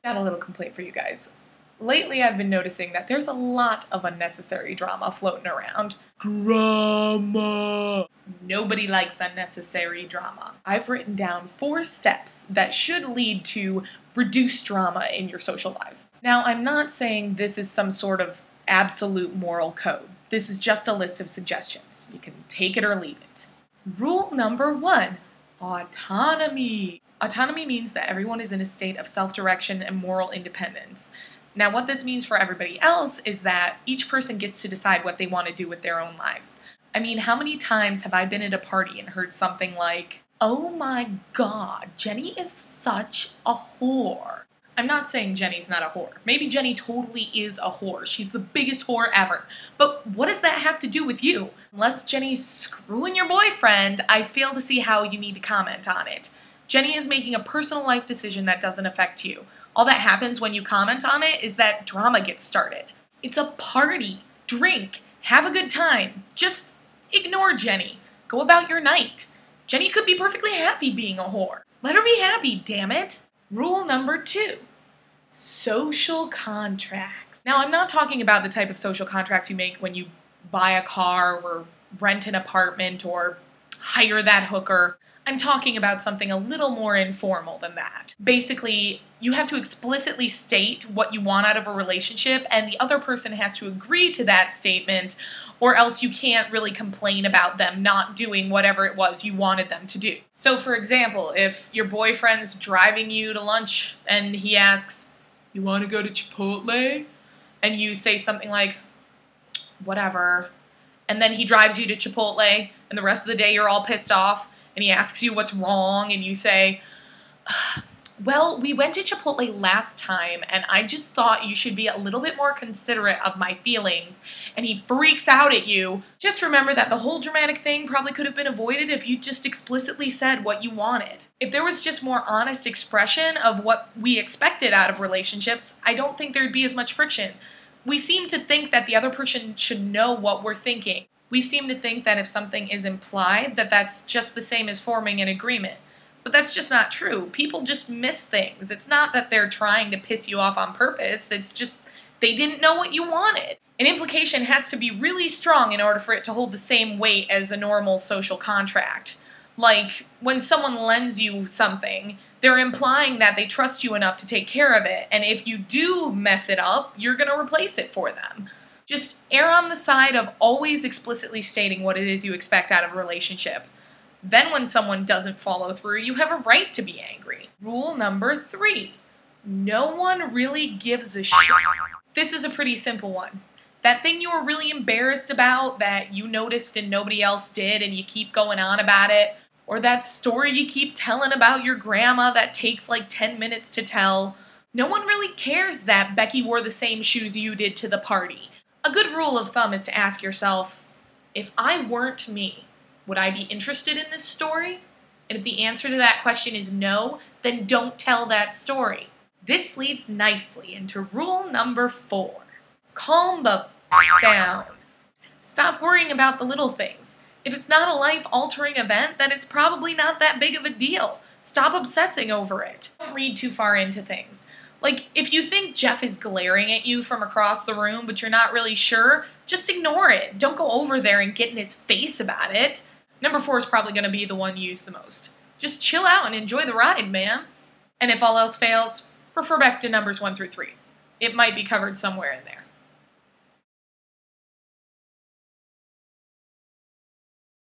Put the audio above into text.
Got a little complaint for you guys. Lately, I've been noticing that there's a lot of unnecessary drama floating around. Drama! Nobody likes unnecessary drama. I've written down 4 steps that should lead to reduced drama in your social lives. Now, I'm not saying this is some sort of absolute moral code. This is just a list of suggestions. You can take it or leave it. Rule number 1, autonomy. Autonomy means that everyone is in a state of self-direction and moral independence. Now, what this means for everybody else is that each person gets to decide what they want to do with their own lives. I mean, how many times have I been at a party and heard something like, "Oh my God, Jenny is such a whore." I'm not saying Jenny's not a whore. Maybe Jenny totally is a whore. She's the biggest whore ever. But what does that have to do with you? Unless Jenny's screwing your boyfriend, I fail to see how you need to comment on it. Jenny is making a personal life decision that doesn't affect you. All that happens when you comment on it is that drama gets started. It's a party. Drink. Have a good time. Just ignore Jenny. Go about your night. Jenny could be perfectly happy being a whore. Let her be happy, damn it. Rule number 2, social contracts. Now, I'm not talking about the type of social contracts you make when you buy a car or rent an apartment or hire that hooker. I'm talking about something a little more informal than that. Basically, you have to explicitly state what you want out of a relationship, and the other person has to agree to that statement, or else you can't really complain about them not doing whatever it was you wanted them to do. So for example, if your boyfriend's driving you to lunch and he asks, "You want to go to Chipotle?" and you say something like, "Whatever," and then he drives you to Chipotle and the rest of the day you're all pissed off, and he asks you what's wrong, and you say, "Well, we went to Chipotle last time, and I just thought you should be a little bit more considerate of my feelings," and he freaks out at you, just remember that the whole dramatic thing probably could have been avoided if you just explicitly said what you wanted. If there was just more honest expression of what we expected out of relationships, I don't think there'd be as much friction. We seem to think that the other person should know what we're thinking. We seem to think that if something is implied, that that's just the same as forming an agreement. But that's just not true. People just miss things. It's not that they're trying to piss you off on purpose. It's just they didn't know what you wanted. An implication has to be really strong in order for it to hold the same weight as a normal social contract. Like, when someone lends you something, they're implying that they trust you enough to take care of it, and if you do mess it up, you're going to replace it for them. Just err on the side of always explicitly stating what it is you expect out of a relationship. Then when someone doesn't follow through, you have a right to be angry. Rule number 3, no one really gives a shit. This is a pretty simple one. That thing you were really embarrassed about that you noticed and nobody else did and you keep going on about it, or that story you keep telling about your grandma that takes like 10 minutes to tell, no one really cares that Becky wore the same shoes you did to the party. A good rule of thumb is to ask yourself, if I weren't me, would I be interested in this story? And if the answer to that question is no, then don't tell that story. This leads nicely into rule number 4. Calm the f*** down. Stop worrying about the little things. If it's not a life-altering event, then it's probably not that big of a deal. Stop obsessing over it. Don't read too far into things. Like, if you think Jeff is glaring at you from across the room, but you're not really sure, just ignore it. Don't go over there and get in his face about it. Number 4 is probably going to be the one used the most. Just chill out and enjoy the ride, man. And if all else fails, refer back to numbers 1 through 3. It might be covered somewhere in there.